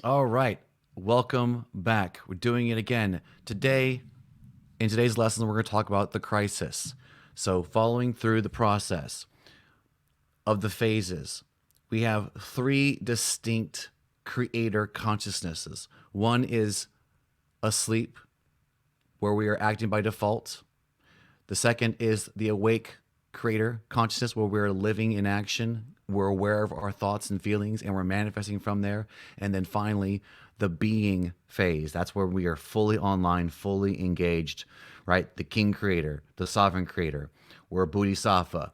All right. Welcome back. We're doing it again. In today's lesson, we're going to talk about the crisis. So, following through the process of the phases, we have three distinct creator consciousnesses. One is asleep, where we are acting by default. The second is the awake creator consciousness, where we're living in action. We're aware of our thoughts and feelings and we're manifesting from there. And then finally, the being phase. That's where we are fully online, fully engaged, right? The king creator, the sovereign creator. We're a bodhisattva.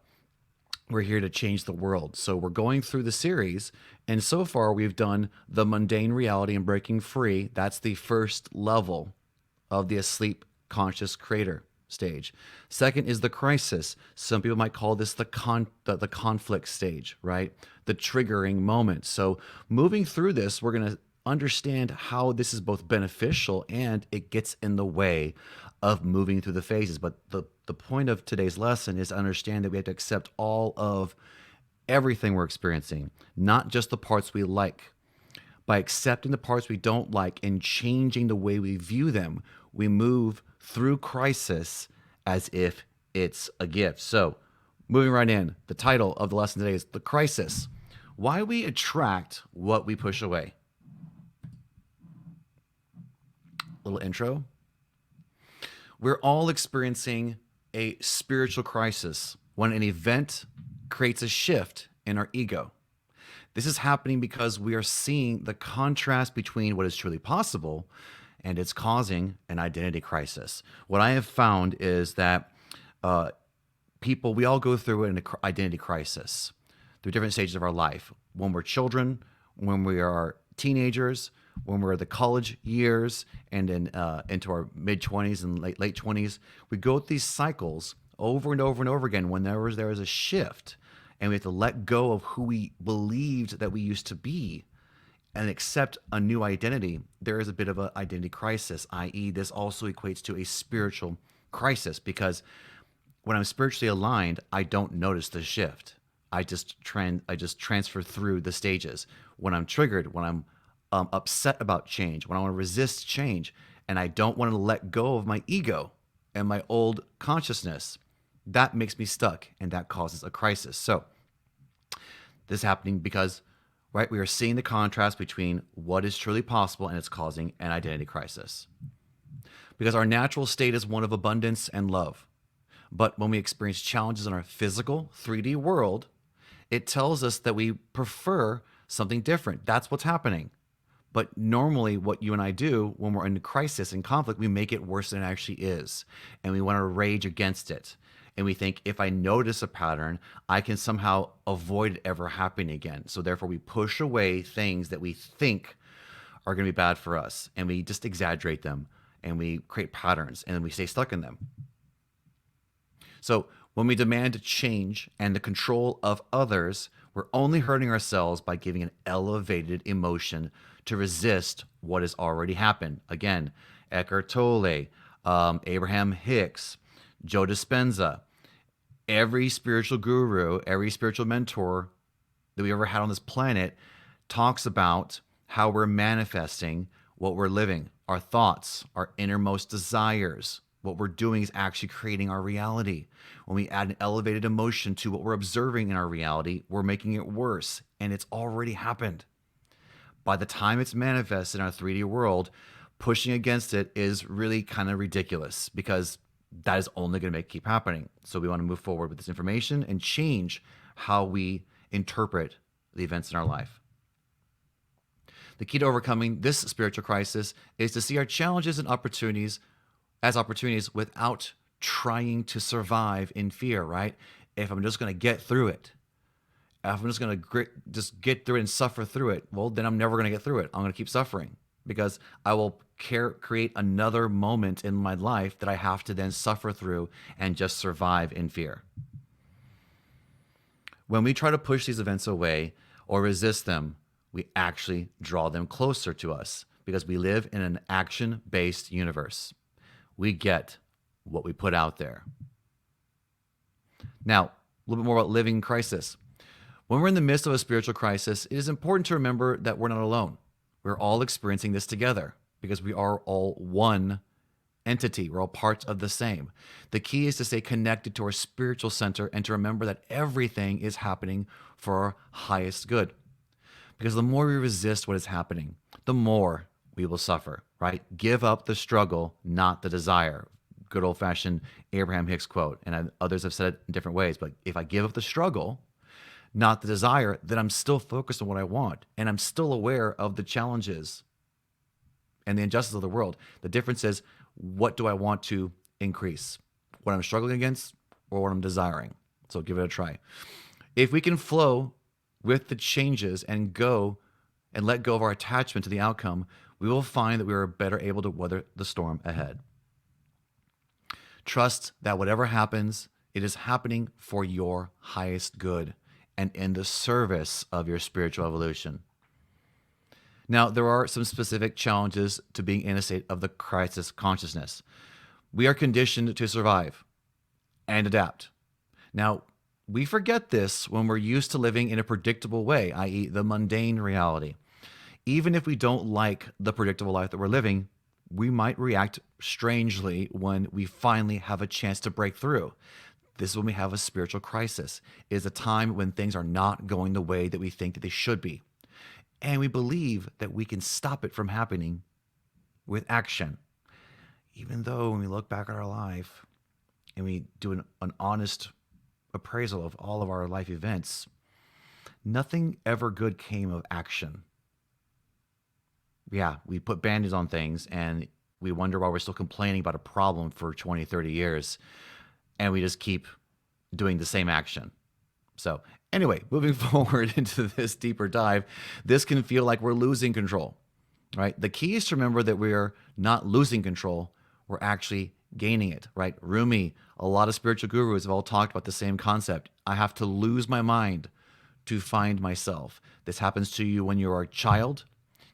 We're here to change the world. So we're going through the series, and so far we've done the mundane reality and breaking free. That's the first level of the asleep conscious creator stage. Second is the crisis. Some people might call this the conflict stage, right? The triggering moment. So moving through this, we're going to understand how this is both beneficial and it gets in the way of moving through the phases. But the point of today's lesson is to understand that we have to accept all of everything we're experiencing, not just the parts we like. By accepting the parts we don't like and changing the way we view them, we move through crisis as if it's a gift. So, moving right in, the title of the lesson today is The Crisis: Why We Attract What We Push Away. Little intro. We're all experiencing a spiritual crisis when an event creates a shift in our ego. This is happening because we are seeing the contrast between what is truly possible and it's causing an identity crisis. What I have found is that we all go through an identity crisis through different stages of our life. When we're children, when we are teenagers, when we're the college years, and then into our mid 20s and late 20s, we go through these cycles over and over and over again. Whenever there is a shift, and we have to let go of who we believed that we used to be and accept a new identity, there is a bit of an identity crisis, i.e., this also equates to a spiritual crisis because when I'm spiritually aligned, I don't notice the shift. I just transfer through the stages. When I'm triggered, when I'm upset about change, when I want to resist change, and I don't want to let go of my ego and my old consciousness, that makes me stuck and that causes a crisis. So this is happening because, right, we are seeing the contrast between what is truly possible and it's causing an identity crisis. Because our natural state is one of abundance and love. But when we experience challenges in our physical 3D world, it tells us that we prefer something different. That's what's happening. But normally, what you and I do when we're in a crisis and conflict, we make it worse than it actually is. And we want to rage against it. And we think if I notice a pattern, I can somehow avoid it ever happening again. So therefore, we push away things that we think are going to be bad for us. And we just exaggerate them. And we create patterns. And then we stay stuck in them. So when we demand change and the control of others, we're only hurting ourselves by giving an elevated emotion to resist what has already happened. Again, Eckhart Tolle, Abraham Hicks, Joe Dispenza, every spiritual guru, every spiritual mentor that we ever had on this planet talks about how we're manifesting what we're living, our thoughts, our innermost desires. What we're doing is actually creating our reality. When we add an elevated emotion to what we're observing in our reality, we're making it worse, and it's already happened. By the time it's manifested in our 3D world, pushing against it is really kind of ridiculous because that is only going to keep happening. So we want to move forward with this information and change how we interpret the events in our life. The key to overcoming this spiritual crisis is to see our challenges and opportunities as opportunities without trying to survive in fear, right? If I'm just going to get through it, if I'm just going to just get through it and suffer through it, well, then I'm never going to get through it. I'm going to keep suffering because I will create another moment in my life that I have to then suffer through and just survive in fear. When we try to push these events away or resist them, we actually draw them closer to us because we live in an action-based universe. We get what we put out there. Now, a little bit more about living in crisis. When we're in the midst of a spiritual crisis, it is important to remember that we're not alone. We're all experiencing this together because we are all one entity. We're all parts of the same. The key is to stay connected to our spiritual center and to remember that everything is happening for our highest good. Because the more we resist what is happening, the more we will suffer, right? Give up the struggle, not the desire. Good old fashioned Abraham Hicks quote. And others have said it in different ways. But if I give up the struggle, not the desire, then I'm still focused on what I want. And I'm still aware of the challenges and the injustice of the world. The difference is, what do I want to increase? What I'm struggling against or what I'm desiring? So give it a try. If we can flow with the changes and go and let go of our attachment to the outcome, we will find that we are better able to weather the storm ahead. Trust that whatever happens, it is happening for your highest good and in the service of your spiritual evolution. Now, there are some specific challenges to being in a state of the crisis consciousness. We are conditioned to survive and adapt. Now, we forget this when we're used to living in a predictable way, i.e., the mundane reality. Even if we don't like the predictable life that we're living, we might react strangely when we finally have a chance to break through. This is when we have a spiritual crisis. It is a time when things are not going the way that we think that they should be. And we believe that we can stop it from happening with action. Even though when we look back at our life and we do an honest appraisal of all of our life events, nothing ever good came of action. Yeah, we put band-aids on things and we wonder why we're still complaining about a problem for 20, 30 years. And we just keep doing the same action. So anyway, moving forward into this deeper dive, this can feel like we're losing control, right? The key is to remember that we're not losing control. We're actually gaining it, right? Rumi, a lot of spiritual gurus have all talked about the same concept. I have to lose my mind to find myself. This happens to you when you're a child,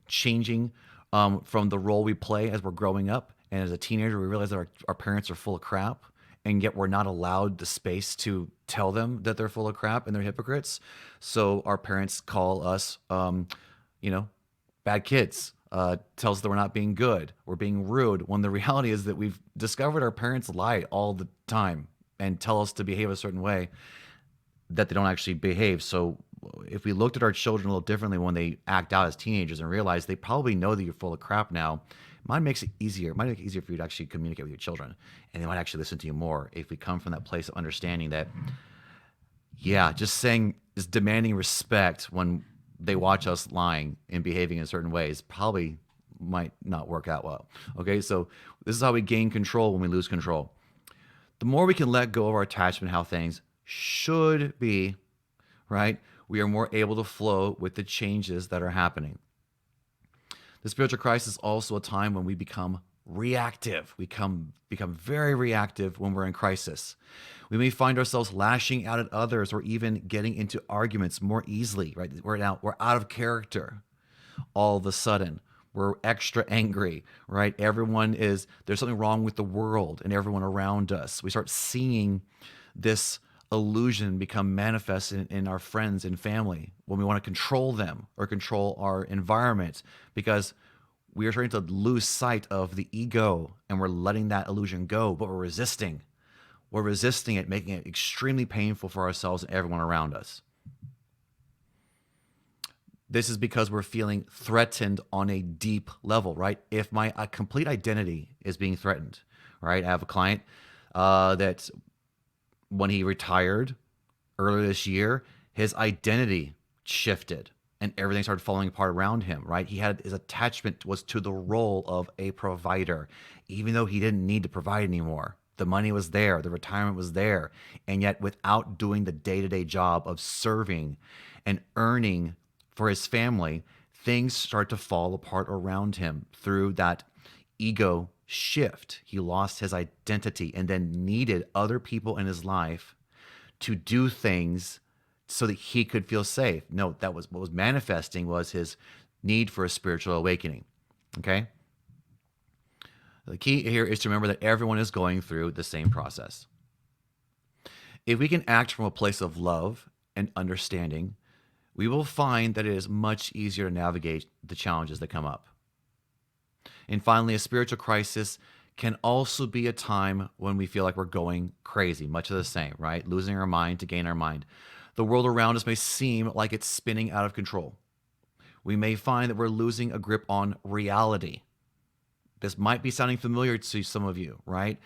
changing from the role we play as we're growing up. And as a teenager, we realize that our parents are full of crap. And yet we're not allowed the space to tell them that they're full of crap and they're hypocrites. So our parents call us, bad kids, tells us that we're not being good, we're being rude, when the reality is that we've discovered our parents lie all the time and tell us to behave a certain way that they don't actually behave. So if we looked at our children a little differently when they act out as teenagers and realize they probably know that you're full of crap now, it makes it easier for you to actually communicate with your children, and they might actually listen to you more if we come from that place of understanding that, yeah, just demanding respect when they watch us lying and behaving in certain ways probably might not work out well. Okay, so this is how we gain control when we lose control. The more we can let go of our attachment, how things should be, right, we are more able to flow with the changes that are happening. The spiritual crisis is also a time when we become reactive. We become very reactive when we're in crisis. We may find ourselves lashing out at others or even getting into arguments more easily, right? We're out of character all of a sudden. We're extra angry, right? There's something wrong with the world and everyone around us. We start seeing this illusion become manifest in our friends and family when we want to control them or control our environment, because we are starting to lose sight of the ego and we're letting that illusion go, but we're resisting. We're resisting it, making it extremely painful for ourselves and everyone around us. This is because we're feeling threatened on a deep level, right? If my complete identity is being threatened, right? I have a client that when he retired earlier this year, his identity shifted and everything started falling apart around him, right? His attachment was to the role of a provider, even though he didn't need to provide anymore. The money was there, the retirement was there, and yet without doing the day-to-day job of serving and earning for his family, things start to fall apart around him through that ego shift. He lost his identity and then needed other people in his life to do things so that he could feel safe. No, that was what was manifesting was his need for a spiritual awakening. Okay? The key here is to remember that everyone is going through the same process. If we can act from a place of love and understanding, we will find that it is much easier to navigate the challenges that come up. And finally, a spiritual crisis can also be a time when we feel like we're going crazy, much of the same, right? Losing our mind to gain our mind. The world around us may seem like it's spinning out of control. We may find that we're losing a grip on reality. This might be sounding familiar to some of you, right?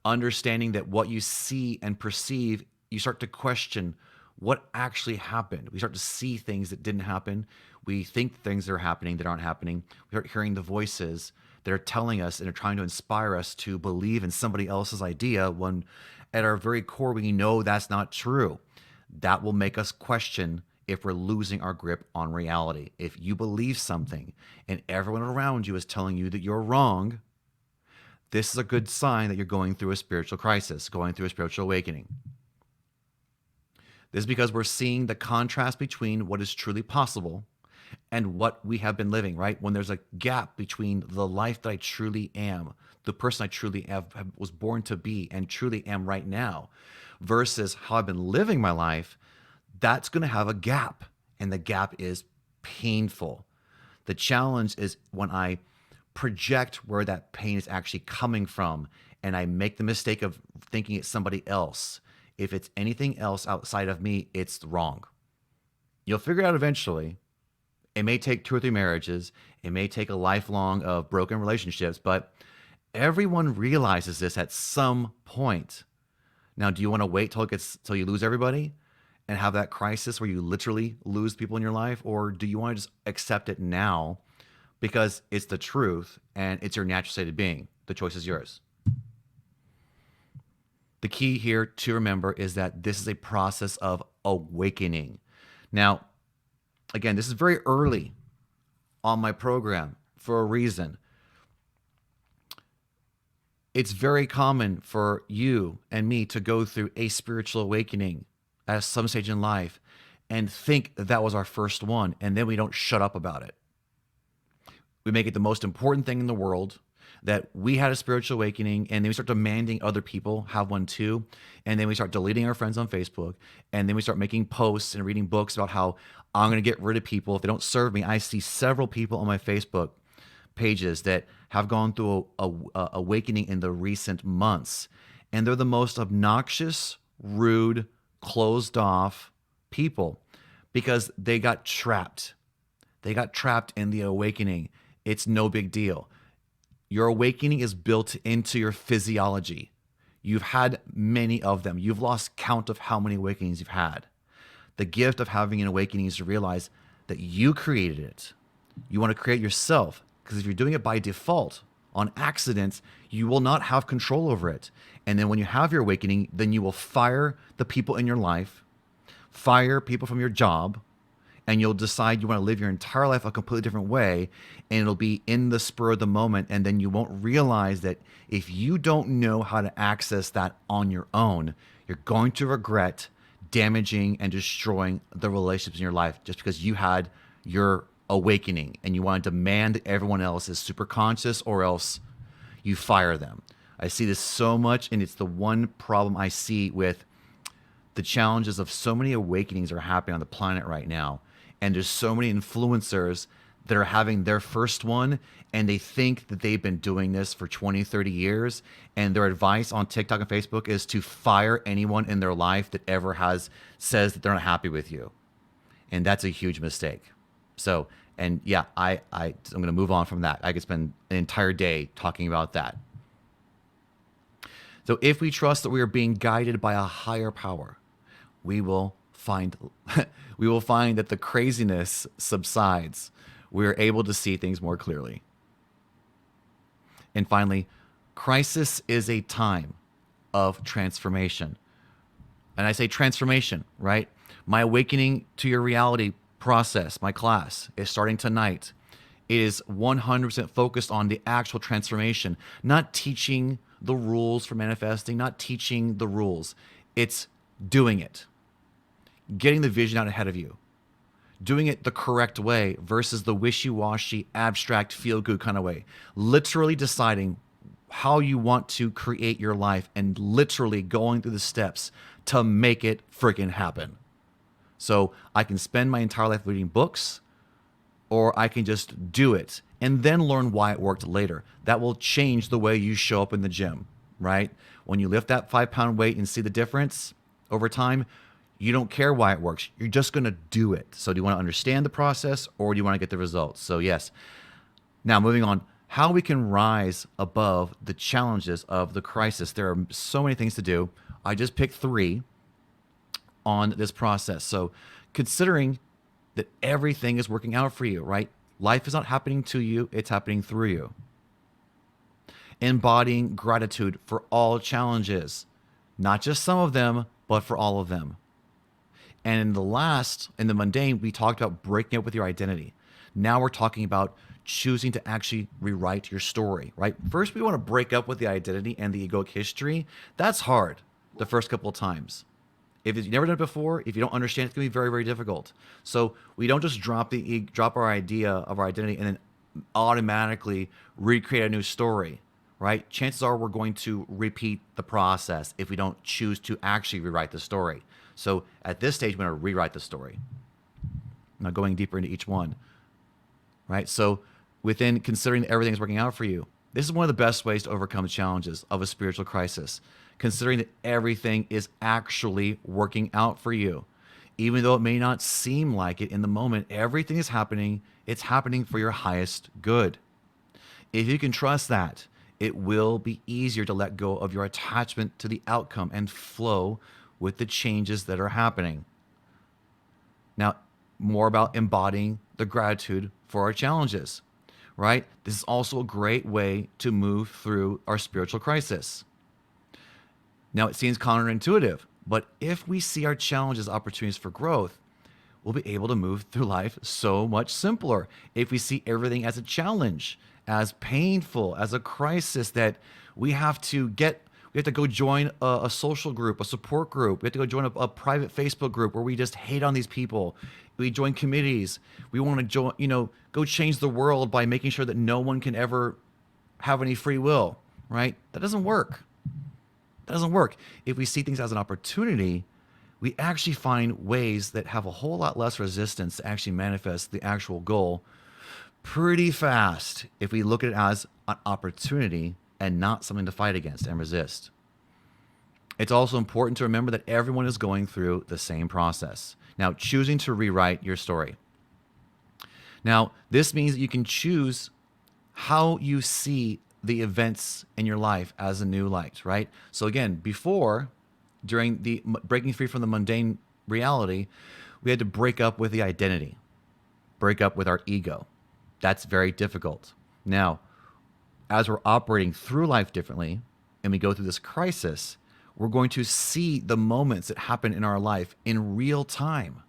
Understanding that what you see and perceive, you start to question what actually happened. We start to see things that didn't happen. We think things that are happening that aren't happening. We start hearing the voices that are telling us and are trying to inspire us to believe in somebody else's idea when at our very core, we know that's not true. That will make us question if we're losing our grip on reality. If you believe something and everyone around you is telling you that you're wrong, this is a good sign that you're going through a spiritual crisis, going through a spiritual awakening. This is because we're seeing the contrast between what is truly possible and what we have been living, right? When there's a gap between the life that I truly am, the person I truly was born to be and truly am right now, versus how I've been living my life, that's going to have a gap. And the gap is painful. The challenge is when I project where that pain is actually coming from and I make the mistake of thinking it's somebody else. If it's anything else outside of me, it's wrong. You'll figure it out eventually. It may take 2 or 3 marriages. It may take a lifelong of broken relationships, but everyone realizes this at some point. Now, do you want to wait till you lose everybody and have that crisis where you literally lose people in your life? Or do you want to just accept it now because it's the truth and it's your natural state of being? The choice is yours. The key here to remember is that this is a process of awakening. Now, again, this is very early on my program for a reason. It's very common for you and me to go through a spiritual awakening at some stage in life and think that was our first one, and then we don't shut up about it. We make it the most important thing in the world that we had a spiritual awakening, and then we start demanding other people have one too. And then we start deleting our friends on Facebook. And then we start making posts and reading books about how I'm going to get rid of people if they don't serve me. I see several people on my Facebook pages that have gone through a awakening in the recent months. And they're the most obnoxious, rude, closed off people because they got trapped. They got trapped in the awakening. It's no big deal. Your awakening is built into your physiology. You've had many of them. You've lost count of how many awakenings you've had. The gift of having an awakening is to realize that you created it. You want to create yourself, because if you're doing it by default, on accident, you will not have control over it. And then when you have your awakening, then you will fire the people in your life, fire people from your job, and you'll decide you want to live your entire life a completely different way, and it'll be in the spur of the moment, and then you won't realize that if you don't know how to access that on your own, you're going to regret damaging and destroying the relationships in your life just because you had your awakening and you want to demand that everyone else is super conscious, or else you fire them. I see this so much, and it's the one problem I see with the challenges of so many awakenings that are happening on the planet right now. And there's so many influencers that are having their first one, and they think that they've been doing this for 20, 30 years. And their advice on TikTok and Facebook is to fire anyone in their life that ever says that they're not happy with you. And that's a huge mistake. So, and yeah, I'm going to move on from that. I could spend an entire day talking about that. So if we trust that we are being guided by a higher power, we will find that the craziness subsides. We are able to see things more clearly. And finally, crisis is a time of transformation. And I say transformation, right? My awakening to your reality process, my class, is starting tonight. It is 100% focused on the actual transformation, not teaching the rules for manifesting, not teaching the rules. It's doing it. Getting the vision out ahead of you, doing it the correct way versus the wishy-washy, abstract, feel-good kind of way. Literally deciding how you want to create your life and literally going through the steps to make it freaking happen. So I can spend my entire life reading books, or I can just do it and then learn why it worked later. That will change the way you show up in the gym, right? When you lift that 5 pound weight and see the difference over time, you don't care why it works. You're just going to do it. So do you want to understand the process, or do you want to get the results? So yes. Now moving on, how we can rise above the challenges of the crisis. There are so many things to do. I just picked 3 on this process. So considering that everything is working out for you, right? Life is not happening to you, it's happening through you. Embodying gratitude for all challenges, not just some of them, but for all of them. And in the mundane, we talked about breaking up with your identity. Now we're talking about choosing to actually rewrite your story, right? First, we want to break up with the identity and the egoic history. That's hard the first couple of times. If you've never done it before, if you don't understand, it's going to be very, very difficult. So we don't just drop our idea of our identity and then automatically recreate a new story, right? Chances are we're going to repeat the process if we don't choose to actually rewrite the story. So at this stage, we're going to rewrite the story. Now going deeper into each one, right? So within considering that everything's working out for you, this is one of the best ways to overcome the challenges of a spiritual crisis. Considering that everything is actually working out for you. Even though it may not seem like it in the moment, everything is happening. It's happening for your highest good. If you can trust that, it will be easier to let go of your attachment to the outcome and flow with the changes that are happening. Now, more about embodying the gratitude for our challenges, right? This is also a great way to move through our spiritual crisis. Now, it seems counterintuitive, but if we see our challenges as opportunities for growth, we'll be able to move through life so much simpler. If we see everything as a challenge, as painful, as a crisis that we have to go join a social group, a support group. We have to go join a private Facebook group where we just hate on these people. We join committees. We want to go change the world by making sure that no one can ever have any free will, right? That doesn't work. That doesn't work. If we see things as an opportunity, we actually find ways that have a whole lot less resistance to actually manifest the actual goal pretty fast if we look at it as an opportunity and not something to fight against and resist. It's also important to remember that everyone is going through the same process. Now, choosing to rewrite your story. Now, this means that you can choose how you see the events in your life as a new light, right? So again, during the breaking free from the mundane reality, we had to break up with the identity, break up with our ego. That's very difficult. Now, as we're operating through life differently and we go through this crisis, we're going to see the moments that happen in our life in real time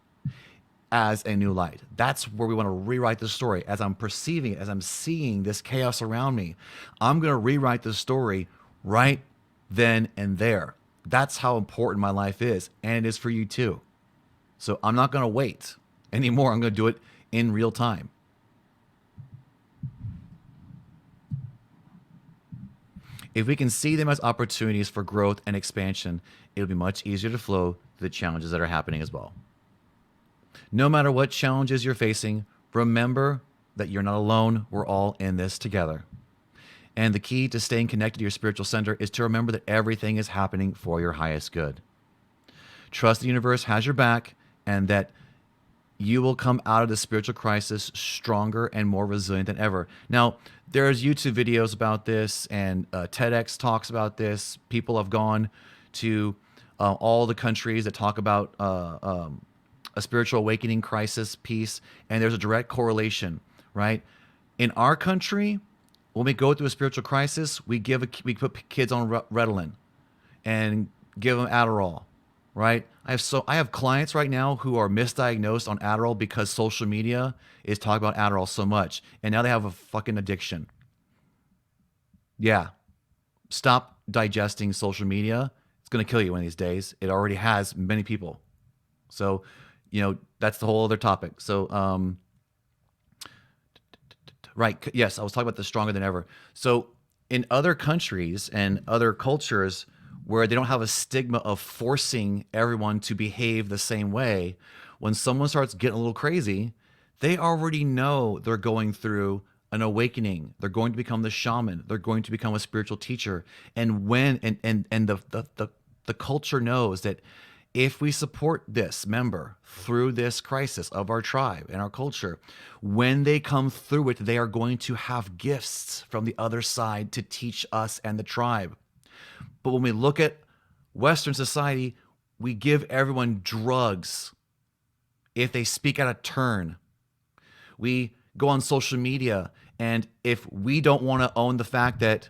as a new light. That's where we want to rewrite the story. As I'm perceiving it, as I'm seeing this chaos around me, I'm going to rewrite the story right then and there. That's how important my life is, and it is for you too. So I'm not going to wait anymore. I'm going to do it in real time. If we can see them as opportunities for growth and expansion, it'll be much easier to flow through the challenges that are happening as well. No matter what challenges you're facing, remember that you're not alone. We're all in this together. And the key to staying connected to your spiritual center is to remember that everything is happening for your highest good. Trust the universe has your back and that you will come out of the spiritual crisis stronger and more resilient than ever. Now, there's YouTube videos about this and TEDx talks about this. People have gone to all the countries that talk about a spiritual awakening crisis piece, and there's a direct correlation, right? In our country, when we go through a spiritual crisis, we put kids on Ritalin and give them Adderall, right? I have clients right now who are misdiagnosed on Adderall because social media is talking about Adderall so much, and now they have a fucking addiction. Yeah, stop digesting social media. It's gonna kill you one of these days. It already has many people. So, that's the whole other topic. So, right. Yes, I was talking about the stronger than ever. So in other countries and other cultures, where they don't have a stigma of forcing everyone to behave the same way. When someone starts getting a little crazy, they already know they're going through an awakening. They're going to become the shaman. They're going to become a spiritual teacher. And when and the culture knows that if we support this member through this crisis of our tribe and our culture, when they come through it, they are going to have gifts from the other side to teach us and the tribe. But when we look at Western society, we give everyone drugs if they speak out of turn. We go on social media, and if we don't want to own the fact that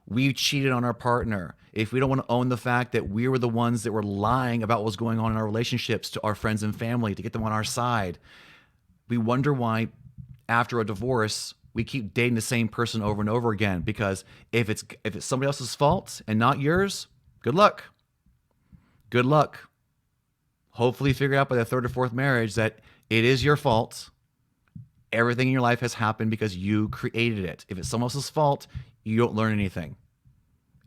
we cheated on our partner, if we don't want to own the fact that we were the ones that were lying about what was going on in our relationships to our friends and family to get them on our side, we wonder why after a divorce we keep dating the same person over and over again. Because if it's somebody else's fault and not yours, good luck. Good luck. Hopefully figure out by the third or fourth marriage that it is your fault. Everything in your life has happened because you created it. If it's someone else's fault, you don't learn anything.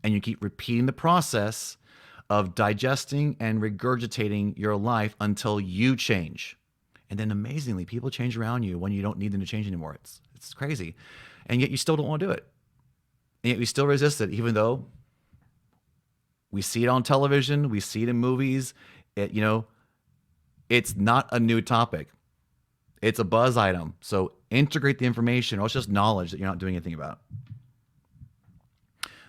And you keep repeating the process of digesting and regurgitating your life until you change. And then amazingly, people change around you when you don't need them to change anymore. It's crazy. And yet you still don't want to do it. And yet we still resist it, even though we see it on television, we see it in movies. It's not a new topic. It's a buzz item. So integrate the information, or it's just knowledge that you're not doing anything about.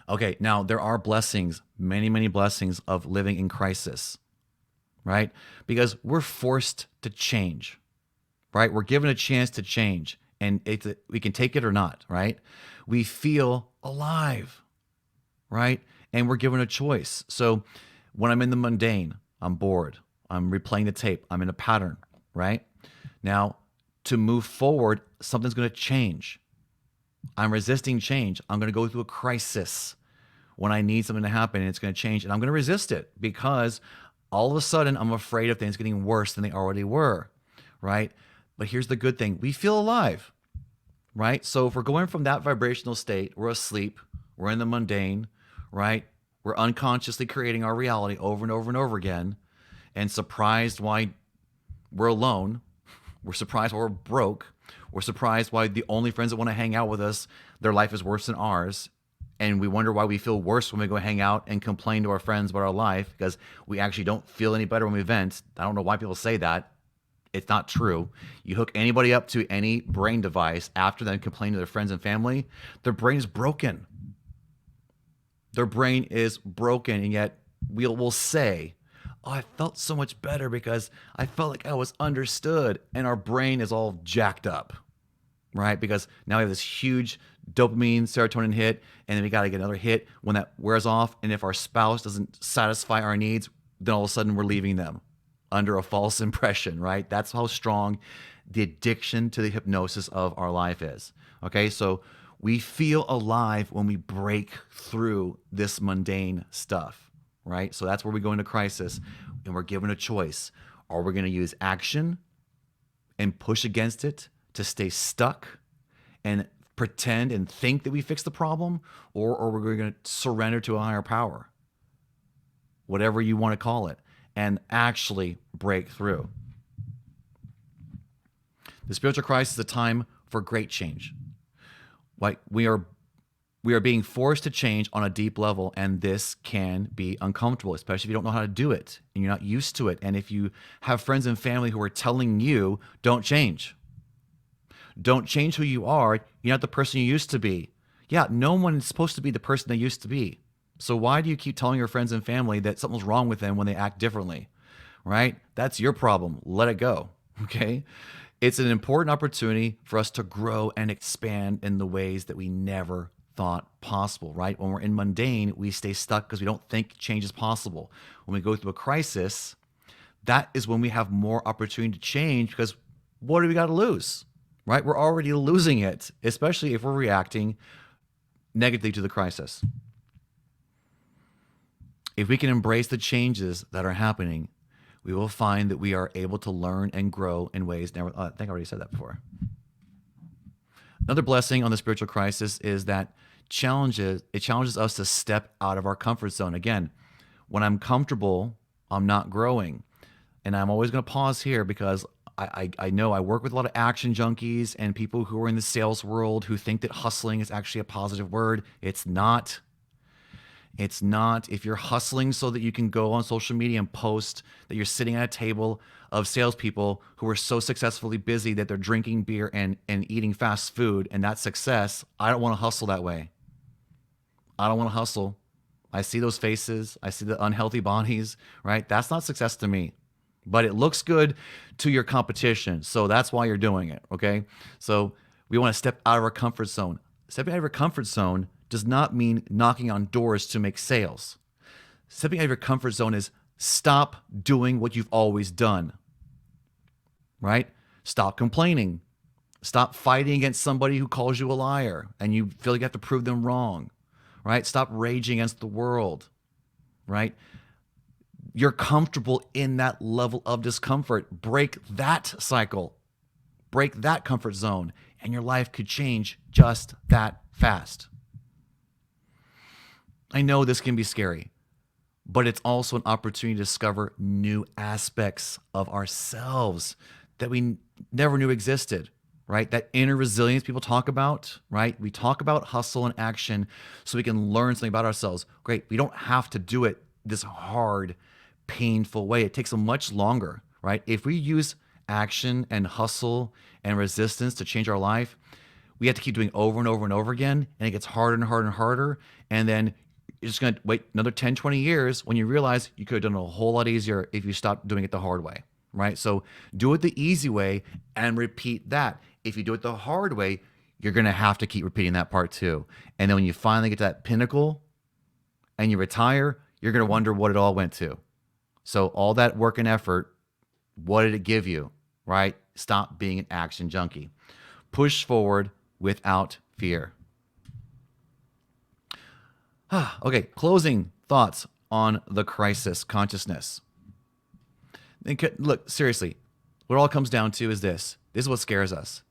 Okay, now there are blessings, many, many blessings of living in crisis, right? Because we're forced to change, right? We're given a chance to change, and we can take it or not, right? We feel alive, right? And we're given a choice. So when I'm in the mundane, I'm bored. I'm replaying the tape. I'm in a pattern, right? Now, to move forward, something's going to change. I'm resisting change. I'm going to go through a crisis when I need something to happen, and it's going to change, and I'm going to resist it because all of a sudden I'm afraid of things getting worse than they already were, right? But here's the good thing. We feel alive, right? So if we're going from that vibrational state, we're asleep, we're in the mundane, right? We're unconsciously creating our reality over and over and over again, and surprised why we're alone. We're surprised why we're broke. We're surprised why the only friends that want to hang out with us, their life is worse than ours. And we wonder why we feel worse when we go hang out and complain to our friends about our life, because we actually don't feel any better when we vent. I don't know why people say that. It's not true. You hook anybody up to any brain device after them complaining to their friends and family, their brain is broken. Their brain is broken, and yet we'll say, oh, I felt so much better because I felt like I was understood, and our brain is all jacked up, right? Because now we have this huge dopamine, serotonin hit, and then we got to get another hit when that wears off. And if our spouse doesn't satisfy our needs, then all of a sudden we're leaving them under a false impression, right? That's how strong the addiction to the hypnosis of our life is. Okay, so we feel alive when we break through this mundane stuff, right? So that's where we go into crisis, and we're given a choice. Are we going to use action and push against it to stay stuck and pretend and think that we fixed the problem, or are we going to surrender to a higher power, whatever you want to call it, and actually break through? The spiritual crisis is a time for great change. Like we are being forced to change on a deep level, and this can be uncomfortable, especially if you don't know how to do it and you're not used to it. And if you have friends and family who are telling you, don't change who you are, you're not the person you used to be. Yeah, no one is supposed to be the person they used to be. So why do you keep telling your friends and family that something's wrong with them when they act differently, right? That's your problem. Let it go, okay? It's an important opportunity for us to grow and expand in the ways that we never thought possible, right? When we're in mundane, we stay stuck because we don't think change is possible. When we go through a crisis, that is when we have more opportunity to change, because what do we got to lose, right? We're already losing it, especially if we're reacting negatively to the crisis. If we can embrace the changes that are happening, we will find that we are able to learn and grow in ways never. I think I already said that before. Another blessing on the spiritual crisis is that it challenges us to step out of our comfort zone. Again, When I'm comfortable, I'm not growing. And I'm always going to pause here because I know I work with a lot of action junkies and people who are in the sales world who think that hustling is actually a positive word. It's not. It's not. If you're hustling so that you can go on social media and post that you're sitting at a table of salespeople who are so successfully busy that they're drinking beer and eating fast food, and that's success, I don't want to hustle that way. I don't want to hustle. I see those faces. I see the unhealthy bodies, right? That's not success to me. But it looks good to your competition. So that's why you're doing it, okay? So we want to step out of our comfort zone. Stepping out of your comfort zone does not mean knocking on doors to make sales. Stepping out of your comfort zone is stop doing what you've always done, right? Stop complaining. Stop fighting against somebody who calls you a liar and you feel like you have to prove them wrong, right? Stop raging against the world, right? You're comfortable in that level of discomfort. Break that cycle, break that comfort zone, and your life could change just that fast. I know this can be scary, but it's also an opportunity to discover new aspects of ourselves that we never knew existed, right? That inner resilience people talk about, right? We talk about hustle and action so we can learn something about ourselves. Great. We don't have to do it this hard, painful way. It takes a much longer, right? If we use action and hustle and resistance to change our life, we have to keep doing over and over and over again, and it gets harder and harder and harder. And then you're just going to wait another 10, 20 years when you realize you could have done it a whole lot easier if you stopped doing it the hard way, right? So do it the easy way and repeat that. If you do it the hard way, you're going to have to keep repeating that part too. And then when you finally get to that pinnacle and you retire, you're going to wonder what it all went to. So all that work and effort, what did it give you, right? Stop being an action junkie. Push forward without fear. Okay, closing thoughts on the crisis consciousness. Look, seriously, what it all comes down to is this. This is what scares us.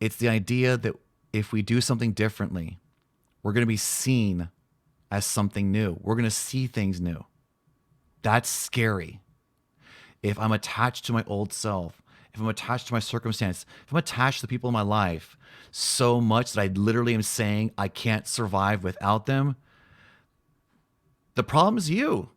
It's the idea that if we do something differently, we're going to be seen as something new. We're going to see things new. That's scary. If I'm attached to my old self, if I'm attached to my circumstance, if I'm attached to the people in my life so much that I literally am saying I can't survive without them, the problem is you,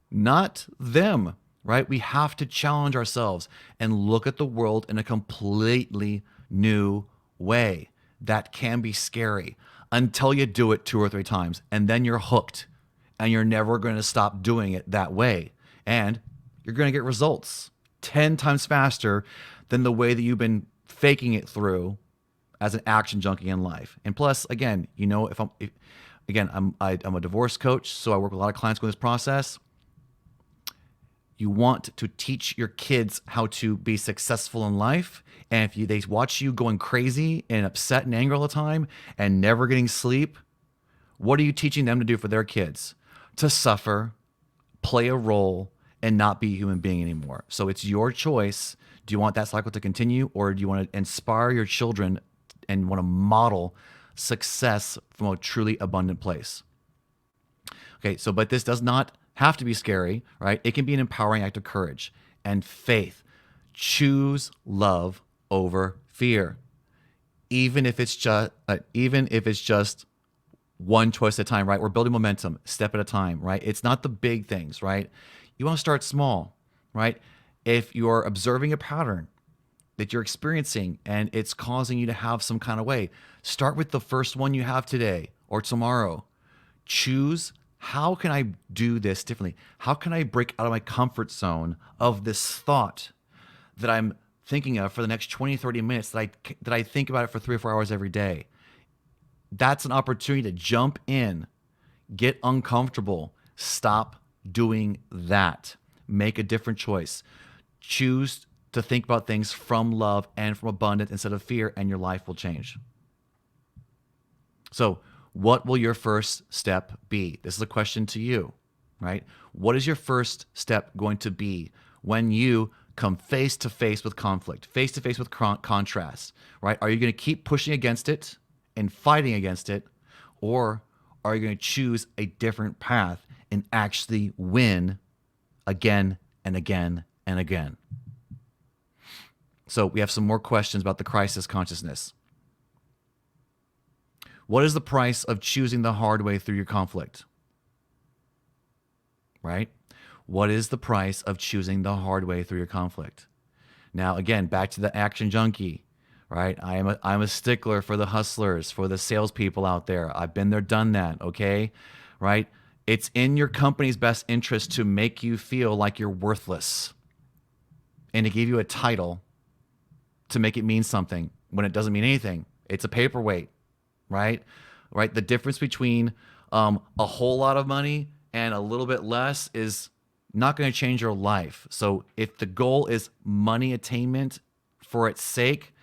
not them, right? We have to challenge ourselves and look at the world in a completely new way. That can be scary until you do it 2 or 3 times, and then you're hooked and you're never going to stop doing it that way. And you're going to get results 10 times faster than the way that you've been faking it through as an action junkie in life. And plus, again, you know, I'm a divorce coach, so I work with a lot of clients with this process. You want to teach your kids how to be successful in life. And if they watch you going crazy and upset and angry all the time and never getting sleep, what are you teaching them to do for their kids? To suffer, play a role, and not be a human being anymore. So it's your choice. Do you want that cycle to continue, or do you want to inspire your children and want to model success from a truly abundant place? Okay, so but this does not have to be scary, right? It can be an empowering act of courage and faith. Choose love over fear, even if it's just one choice at a time, right? We're building momentum, step at a time, right? It's not the big things, right? You want to start small, right? If you're observing a pattern that you're experiencing and it's causing you to have some kind of way, start with the first one you have today or tomorrow. Choose, how can I do this differently? How can I break out of my comfort zone of this thought that I'm thinking of for the next 20, 30 minutes that I think about it for 3 or 4 hours every day? That's an opportunity to jump in, get uncomfortable, stop doing that. Make a different choice. Choose to think about things from love and from abundance instead of fear, and your life will change. So, what will your first step be? This is a question to you, right? What is your first step going to be when you come face to face with conflict, face to face with contrast, right? Are you going to keep pushing against it and fighting against it, or are you going to choose a different path and actually win again and again and again. So we have some more questions about the crisis consciousness. What is the price of choosing the hard way through your conflict? Right? What is the price of choosing the hard way through your conflict? Now, again, back to the action junkie, right? I'm a stickler for the hustlers, for the salespeople out there. I've been there, done that, okay? Right? It's in your company's best interest to make you feel like you're worthless and to give you a title to make it mean something when it doesn't mean anything. It's a paperweight, right? Right? The difference between a whole lot of money and a little bit less is not going to change your life. So if the goal is money attainment for its sake,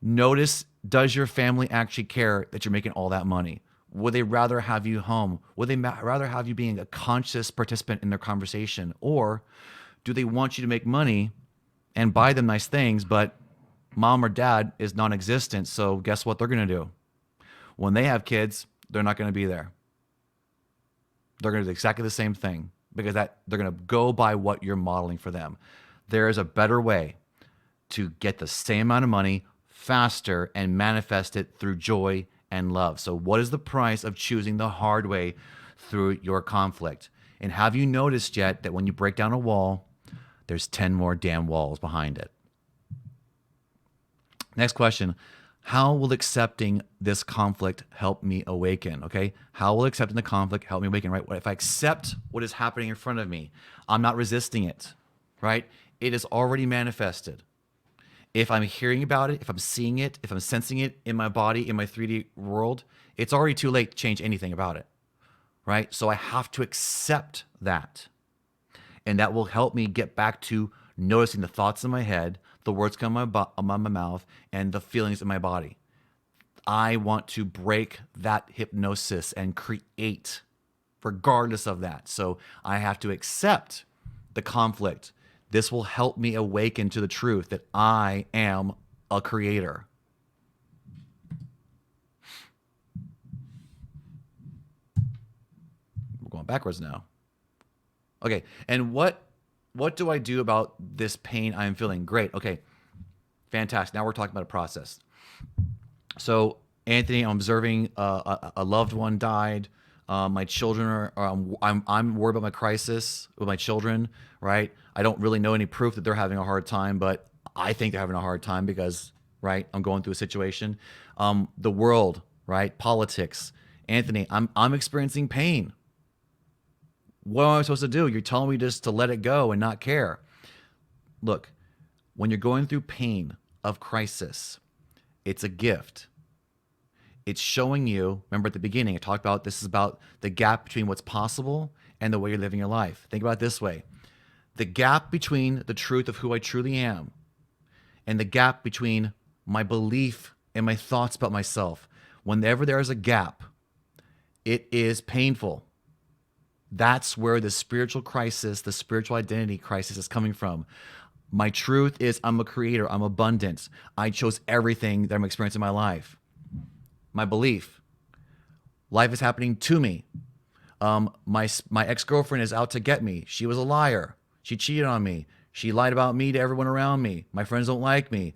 notice, does your family actually care that you're making all that money? Would they rather have you home? Would they rather have you being a conscious participant in their conversation? Or do they want you to make money and buy them nice things, but mom or dad is non-existent, so guess what they're going to do? When they have kids, they're not going to be there. They're going to do exactly the same thing because they're going to go by what you're modeling for them. There is a better way to get the same amount of money faster and manifest it through joy and love. So what is the price of choosing the hard way through your conflict? And have you noticed yet that when you break down a wall, there's 10 more damn walls behind it? Next question. How will accepting this conflict help me awaken? Okay. How will accepting the conflict help me awaken? Right. If I accept what is happening in front of me, I'm not resisting it. Right. It is already manifested. If I'm hearing about it, if I'm seeing it, if I'm sensing it in my body, in my 3D world, it's already too late to change anything about it. Right. So I have to accept that. And that will help me get back to noticing the thoughts in my head, the words come out of my mouth, and the feelings in my body. I want to break that hypnosis and create regardless of that. So I have to accept the conflict. This will help me awaken to the truth that I am a creator. We're going backwards now. Okay, and what do I do about this pain I'm feeling? Great. Okay, fantastic. Now we're talking about a process. So, Anthony, I'm observing a loved one died. My children are. I'm worried about my crisis with my children. Right. I don't really know any proof that they're having a hard time, but I think they're having a hard time because, right, I'm going through a situation. The world, right, politics. Anthony, I'm experiencing pain. What am I supposed to do? You're telling me just to let it go and not care. Look, when you're going through pain of crisis, it's a gift. It's showing you, remember at the beginning, I talked about this is about the gap between what's possible and the way you're living your life. Think about it this way. The gap between the truth of who I truly am and the gap between my belief and my thoughts about myself. Whenever there is a gap, it is painful. That's where the spiritual crisis, the spiritual identity crisis is coming from. My truth is I'm a creator. I'm abundant. I chose everything that I'm experiencing in my life. My belief, life is happening to me. My ex-girlfriend is out to get me. She was a liar. She cheated on me. She lied about me to everyone around me. My friends don't like me.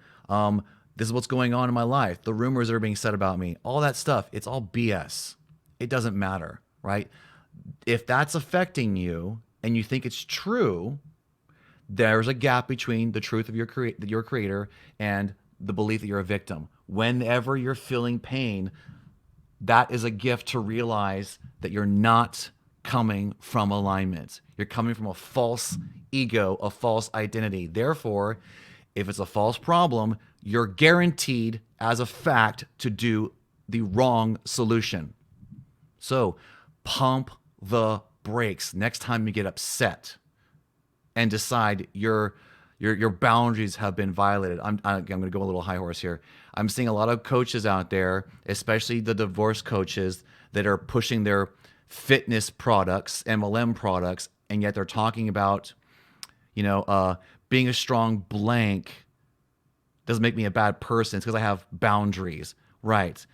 This is what's going on in my life. The rumors that are being said about me, all that stuff, it's all BS. It doesn't matter, right? If that's affecting you and you think it's true, there's a gap between the truth of your creator and the belief that you're a victim. Whenever you're feeling pain, that is a gift to realize that you're not coming from alignment. You're coming from a false ego, a false identity. Therefore, if it's a false problem, you're guaranteed as a fact to do the wrong solution. So pump the brakes next time you get upset and decide your boundaries have been violated. I'm going to go a little high horse here. I'm seeing a lot of coaches out there, especially the divorce coaches, that are pushing their fitness products, MLM products, and yet they're talking about, being a strong blank doesn't make me a bad person. It's because I have boundaries. Right.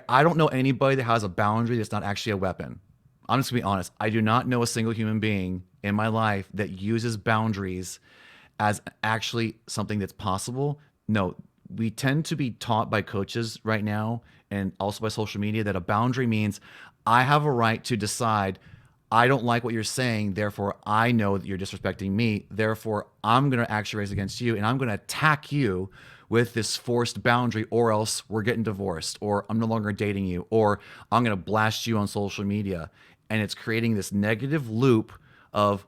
I don't know anybody that has a boundary that's not actually a weapon. I'm just gonna be honest. I do not know a single human being in my life that uses boundaries as actually something that's possible. No, we tend to be taught by coaches right now and also by social media that a boundary means I have a right to decide I don't like what you're saying, therefore I know that you're disrespecting me, therefore I'm going to actually raise against you and I'm going to attack you with this forced boundary, or else we're getting divorced, or I'm no longer dating you, or I'm going to blast you on social media. And it's creating this negative loop of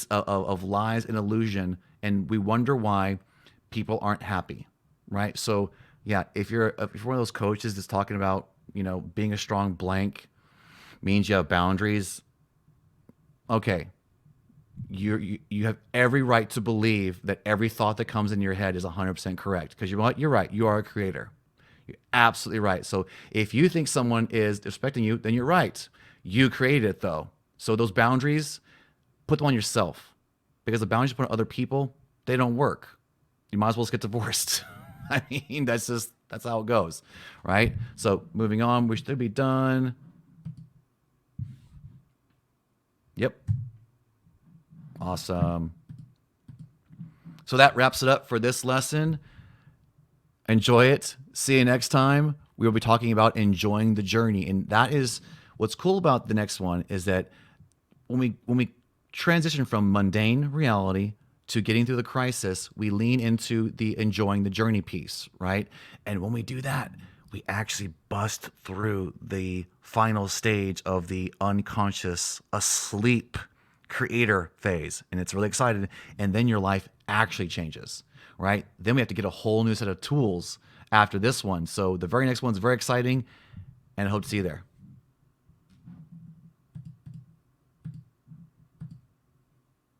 of lies and illusion, and we wonder why people aren't happy, right? So yeah, if you're one of those coaches that's talking about being a strong blank means you have boundaries, okay, you have every right to believe that every thought that comes in your head is 100% correct, because you're right, you are a creator. You're absolutely right. So if you think someone is disrespecting you, then you're right. You created it though. So those boundaries, put them on yourself, because the boundaries you put on other people, they don't work. You might as well just get divorced. I mean, that's how it goes, right? So moving on, we should be done. Yep. Awesome. So that wraps it up for this lesson. Enjoy it. See you next time. We'll be talking about enjoying the journey. And that is what's cool about the next one, is that when we transition from mundane reality to getting through the crisis, we lean into the enjoying the journey piece, right? And when we do that, we actually bust through the final stage of the unconscious, asleep creator phase. And it's really exciting. And then your life actually changes, right? Then we have to get a whole new set of tools after this one. So the very next one's very exciting, and I hope to see you there.